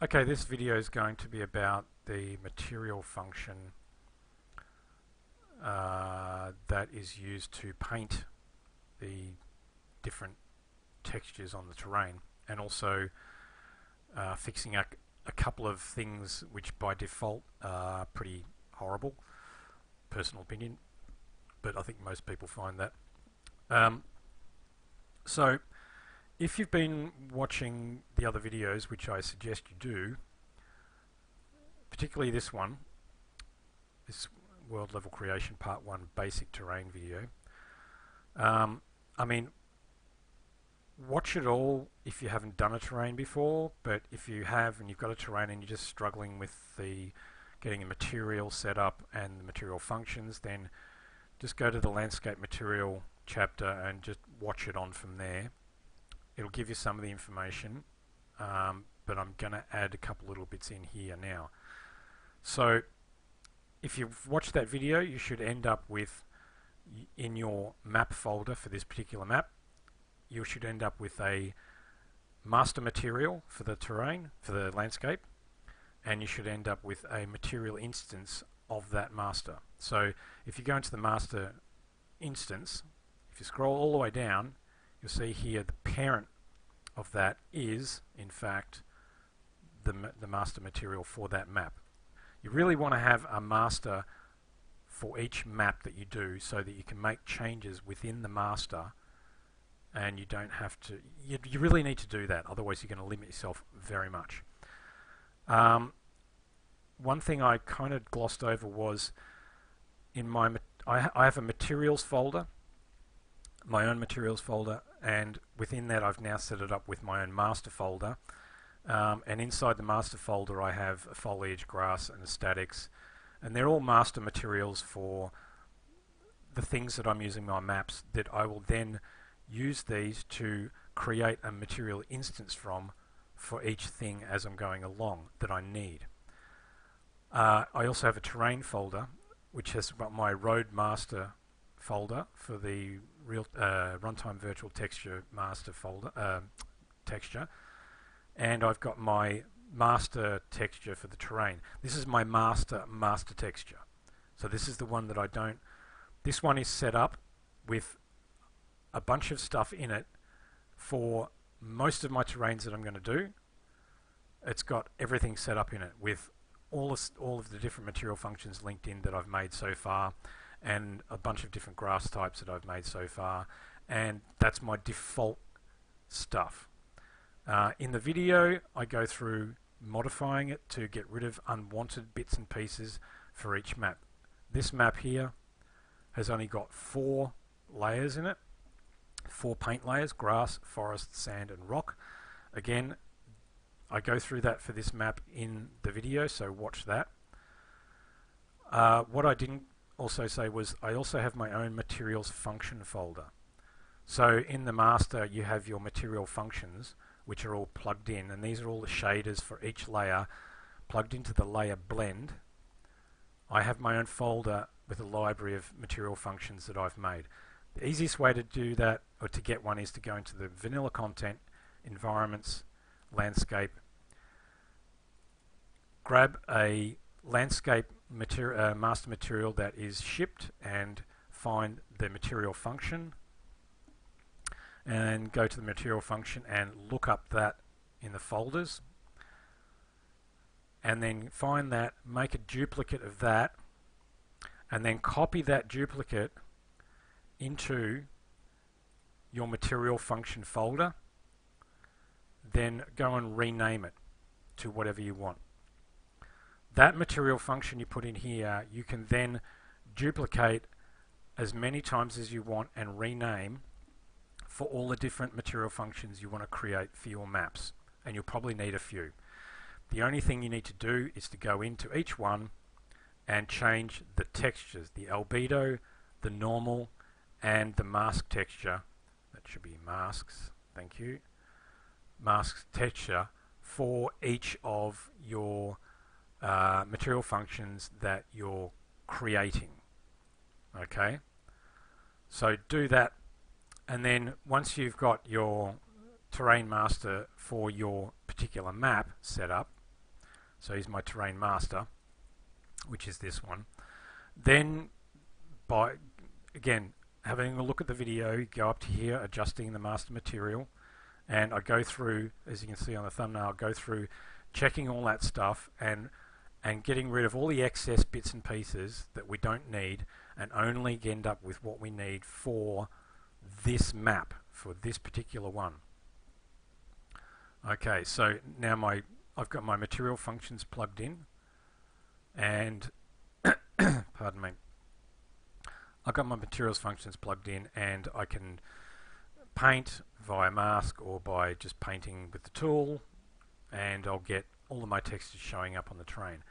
Okay, this video is going to be about the material function that is used to paint the different textures on the terrain, and also fixing a couple of things which by default are pretty horrible. Personal opinion, but I think most people find that. So if you've been watching the other videos, which I suggest you do, particularly this one, this World Level Creation Part 1 Basic Terrain video, I mean, watch it all if you haven't done a terrain before, but if you have and you've got a terrain and you're just struggling with getting a material set up and the material functions, then just go to the landscape material chapter and just watch it on from there. It'll give you some of the information, but I'm going to add a couple little bits in here now. So if you've watched that video, you should end up with, in your map folder for this particular map, you should end up with a master material for the terrain, for the landscape, and you should end up with a material instance of that master. So if you go into the master instance, if you scroll all the way down, you'll see here the parent of that is, in fact, the master material for that map. You really want to have a master for each map that you do so that you can make changes within the master, and you don't have to, you really need to do that, otherwise you're going to limit yourself very much. One thing I kind of glossed over was in my, I have a materials folder, my own materials folder, and within that I've now set it up with my own master folder, and inside the master folder I have a foliage, grass and a statics, and they're all master materials for the things that I'm using in my maps that I will then use these to create a material instance from for each thing as I'm going along that I need. I also have a terrain folder which has got my road master folder for the real runtime virtual texture master folder texture, and I've got my master texture for the terrain. This is my master texture. So this is the one that I don't, this one is set up with a bunch of stuff in it for most of my terrains that I'm going to do. It's got everything set up in it with all of the different material functions linked in that I've made so far, and a bunch of different grass types that I've made so far, and that's my default stuff. In the video I go through modifying it to get rid of unwanted bits and pieces for each map. This map here has only got 4 layers in it, 4 paint layers: grass, forest, sand and rock. Again, I go through that for this map in the video, so watch that. What I didn't also say was I also have my own materials function folder. So in the master you have your material functions which are all plugged in, and these are all the shaders for each layer plugged into the layer blend. I have my own folder with a library of material functions that I've made. The easiest way to do that, or to get one, is to go into the vanilla content, environments, landscape, grab a landscape master material that is shipped and find the material function, and go to the material function and look up that in the folders, and then find that, make a duplicate of that, and then copy that duplicate into your material function folder. Then go and rename it to whatever you want. That material function you put in here, you can then duplicate as many times as you want and rename for all the different material functions you want to create for your maps, and you'll probably need a few. The only thing you need to do is to go into each one and change the textures, the albedo, the normal and the mask texture. That should be masks, thank you. Mask texture for each of your material functions that you're creating. Okay, so do that, and then once you've got your terrain master for your particular map set up, So here's my terrain master, which is this one. Then, again, having a look at the video, go up to here, adjusting the master material, and I go through, as you can see on the thumbnail, I go through checking all that stuff and getting rid of all the excess bits and pieces that we don't need, and only end up with what we need for this map, for this particular one. Okay, so now I've got my material functions plugged in, and pardon me, I've got my materials functions plugged in, and I can paint via mask or by just painting with the tool, and I'll get all of my textures showing up on the terrain.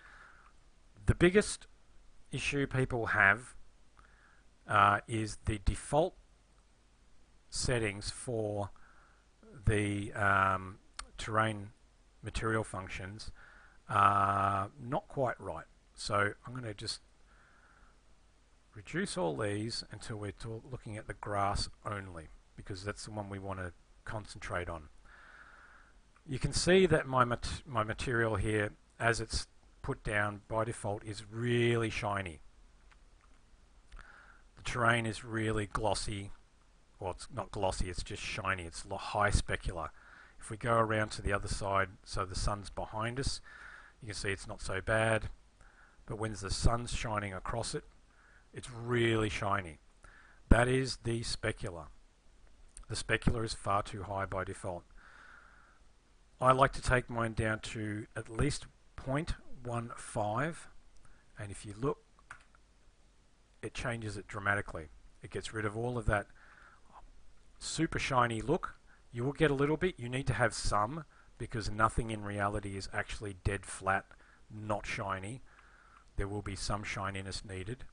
The biggest issue people have is the default settings for the terrain material functions are not quite right. So I'm going to just reduce all these until we're looking at the grass only, because that's the one we want to concentrate on. You can see that my material here, as it's put down by default, is really shiny. The terrain is really glossy. Well, it's not glossy, it's just shiny. It's high specular. If we go around to the other side, so the sun's behind us, you can see it's not so bad. But when the sun's shining across it, it's really shiny. That is the specular. The specular is far too high by default. I like to take mine down to at least 0.15, and if you look, it changes it dramatically. It gets rid of all of that super shiny look. You will get a little bit. You need to have some, because nothing in reality is actually dead flat, not shiny. There will be some shininess needed.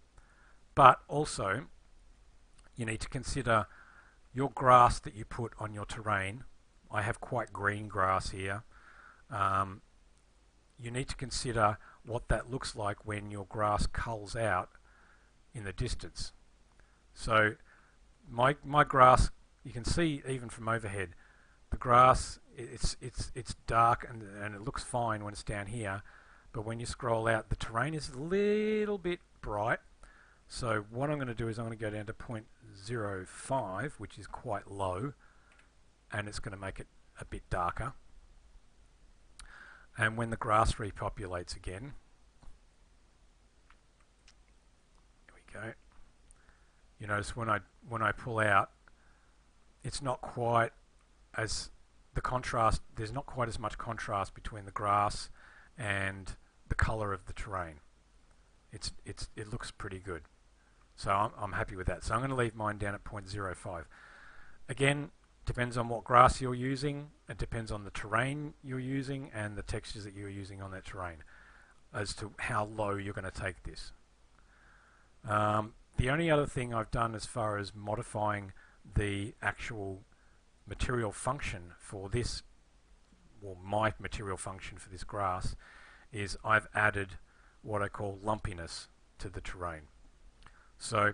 But also, you need to consider your grass that you put on your terrain. I have quite green grass here. You need to consider what that looks like when your grass culls out in the distance. So my grass, you can see even from overhead, the grass, it's dark and it looks fine when it's down here, but when you scroll out, the terrain is a little bit bright. So what I'm going to do is I'm going to go down to 0.05, which is quite low, and it's going to make it a bit darker. And when the grass repopulates again, here we go. You notice when I pull out, it's not quite as the contrast. There's not quite as much contrast between the grass and the color of the terrain. It looks pretty good. So I'm happy with that. So I'm going to leave mine down at 0.05. Again, depends on what grass you're using. It depends on the terrain you're using and the textures that you're using on that terrain as to how low you're going to take this. The only other thing I've done as far as modifying the actual material function for this, well, my material function for this grass, is I've added what I call lumpiness to the terrain. So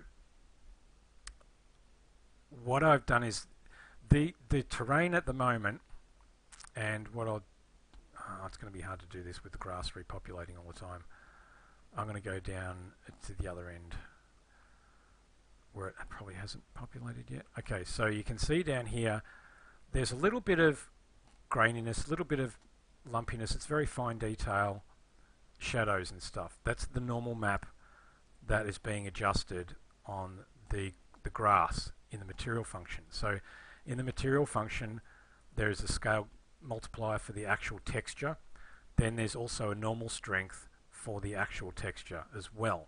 what I've done is the terrain at the moment, and what it's going to be hard to do this with the grass repopulating all the time. I'm going to go down to the other end where it probably hasn't populated yet. Okay, so you can see down here there's a little bit of graininess, a little bit of lumpiness. It's very fine detail, shadows and stuff. That's the normal map that is being adjusted on the grass in the material function. So in the material function, there is a scale multiplier for the actual texture. Then there's also a normal strength for the actual texture as well.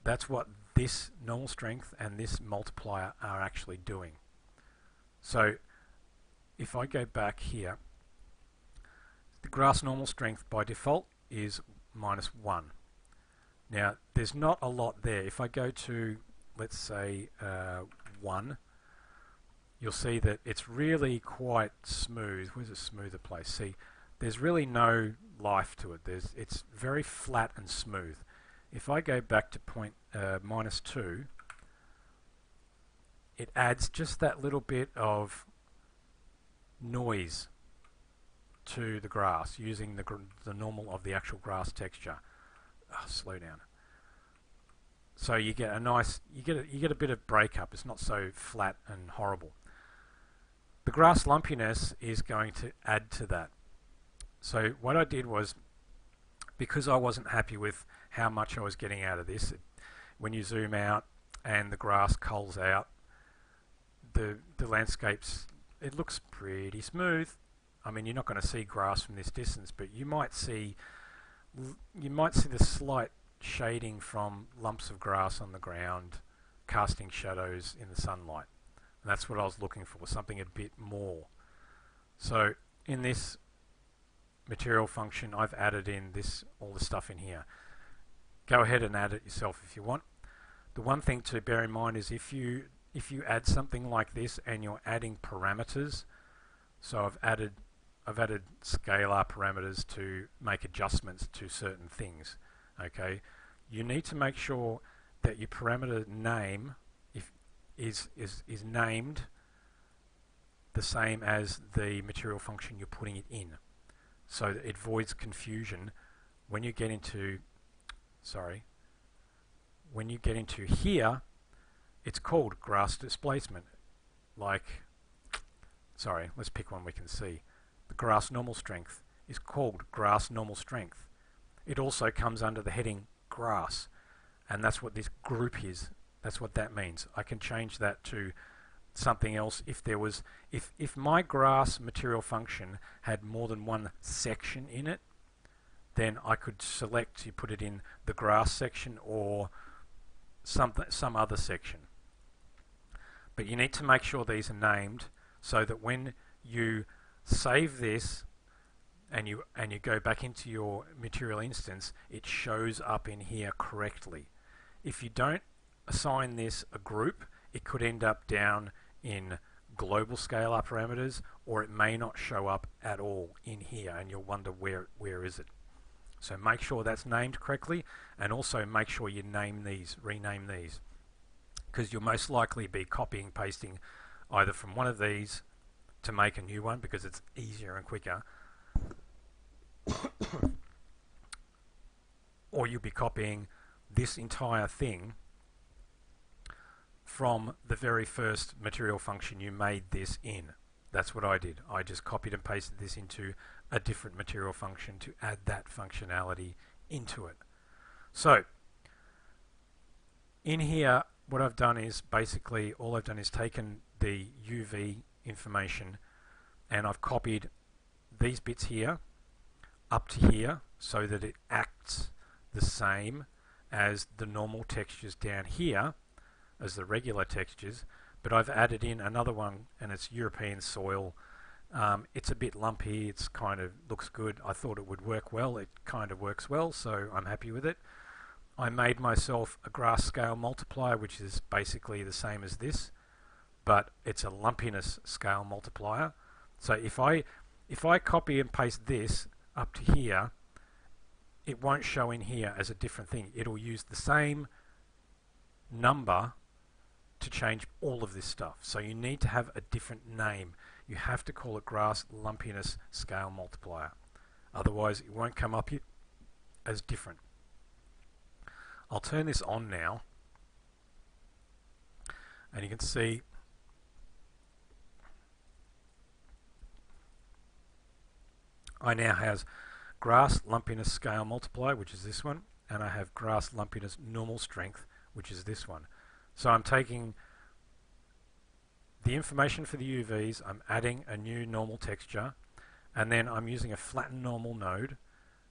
That's what this normal strength and this multiplier are actually doing. So if I go back here, the grass normal strength by default is -1. Now there's not a lot there. If I go to, let's say 1, you'll see that it's really quite smooth. Where's a smoother place? See, there's really no life to it. It's very flat and smooth. If I go back to -2, it adds just that little bit of noise to the grass using the normal of the actual grass texture. Slow down. So you get a nice, you get a bit of breakup. It's not so flat and horrible. The grass lumpiness is going to add to that. So what I did was, because I wasn't happy with how much I was getting out of this, when you zoom out and the grass culls out, the landscapes, it looks pretty smooth. I mean, you're not going to see grass from this distance, but you might see the slight shading from lumps of grass on the ground casting shadows in the sunlight. And that's what I was looking for, something a bit more. So in this material function, I've added in all the stuff in here. Go ahead and add it yourself if you want. The one thing to bear in mind is if you add something like this and you're adding parameters, so I've added scalar parameters to make adjustments to certain things. Okay, you need to make sure that your parameter name is named the same as the material function you're putting it in, so that it avoids confusion when you get into here. It's called grass displacement. Let's pick one we can see. The grass normal strength is called grass normal strength. It also comes under the heading grass, and that's what this group is. That's what that means. I can change that to something else if my grass material function had more than one section in it, then I could select to put it in the grass section or some other section. But you need to make sure these are named so that when you save this and you go back into your material instance, it shows up in here correctly. If you don't assign this a group, it could end up down in global scalar parameters, or it may not show up at all in here, and you'll wonder where is it. So make sure that's named correctly, and also make sure you rename these, because you'll most likely be copying pasting either from one of these to make a new one because it's easier and quicker, or you'll be copying this entire thing from the very first material function you made this in. That's what I did. I just copied and pasted this into a different material function to add that functionality into it. So in here, what I've done is basically all I've done is taken the UV information and I've copied these bits here up to here so that it acts the same as the normal textures down here as the regular textures, but I've added in another one, and it's European soil. It's a bit lumpy, it's kind of looks good. I thought it would work well. It kind of works well, so I'm happy with it. I made myself a grass scale multiplier, which is basically the same as this, but it's a lumpiness scale multiplier. So if I copy and paste this up to here, it won't show in here as a different thing. It'll use the same number to change all of this stuff. So you need to have a different name. You have to call it grass lumpiness scale multiplier. Otherwise it won't come up as different. I'll turn this on now, and you can see I now have grass lumpiness scale multiplier, which is this one, and I have grass lumpiness normal strength, which is this one. So I'm taking the information for the UVs, I'm adding a new normal texture, and then I'm using a flatten normal node,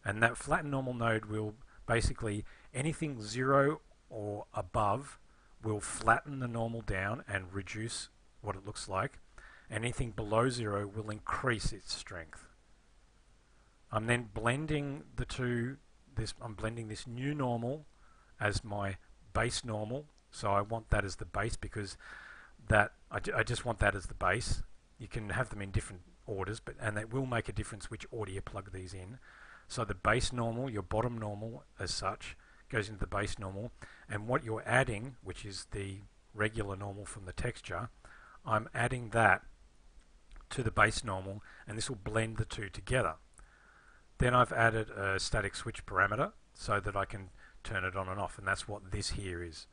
and that flatten normal node will basically, anything 0 or above will flatten the normal down and reduce what it looks like. Anything below 0 will increase its strength. I'm then blending the two. I'm blending this new normal as my base normal. So I want that as the base because I just want that as the base. You can have them in different orders, and that will make a difference which order you plug these in. So the base normal, your bottom normal as such, goes into the base normal, and what you're adding, which is the regular normal from the texture, I'm adding that to the base normal, and this will blend the two together. Then I've added a static switch parameter so that I can turn it on and off, and that's what this here is.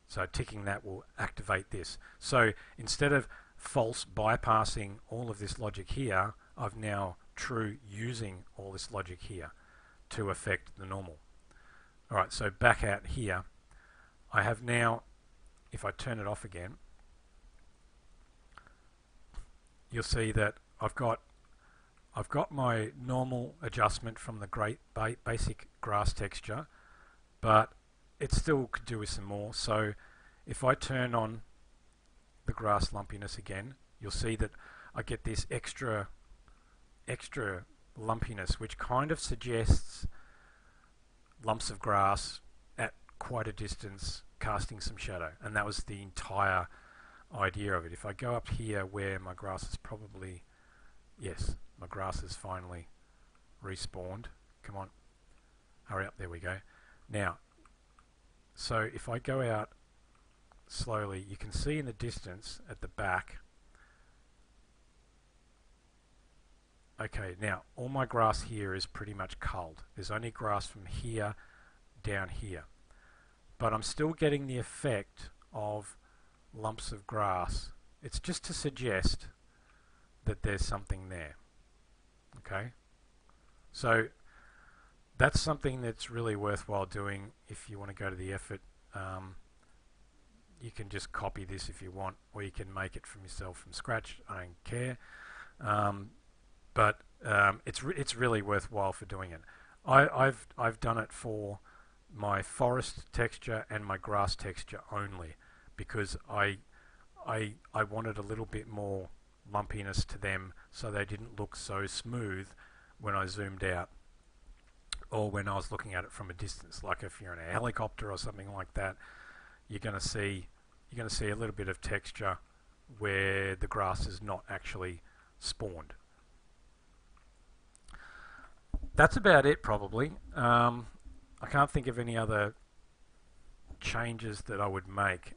So ticking that will activate this. So instead of false bypassing all of this logic here, I've now true using all this logic here to affect the normal. Alright, so back out here, I have now, if I turn it off again, you'll see that I've got my normal adjustment from the basic grass texture, but it still could do with some more. So if I turn on the grass lumpiness again, you'll see that I get this extra lumpiness, which kind of suggests lumps of grass at quite a distance casting some shadow, and that was the entire idea of it. If I go up here where my grass is probably, yes, my grass is finally respawned. Come on, hurry up, there we go. Now, so if I go out slowly, you can see in the distance at the back, okay, now all my grass here is pretty much culled. There's only grass from here down here, but I'm still getting the effect of lumps of grass. It's just to suggest that there's something there. Okay, so that's something that's really worthwhile doing if you want to go to the effort. You can just copy this if you want, or you can make it from yourself from scratch. I don't care, but it's really worthwhile for doing it. I've done it for my forest texture and my grass texture only, because I wanted a little bit more lumpiness to them, so they didn't look so smooth when I zoomed out or when I was looking at it from a distance. Like if you're in a helicopter or something like that, you're going to see a little bit of texture where the grass is not actually spawned. That's about it, probably. I can't think of any other changes that I would make.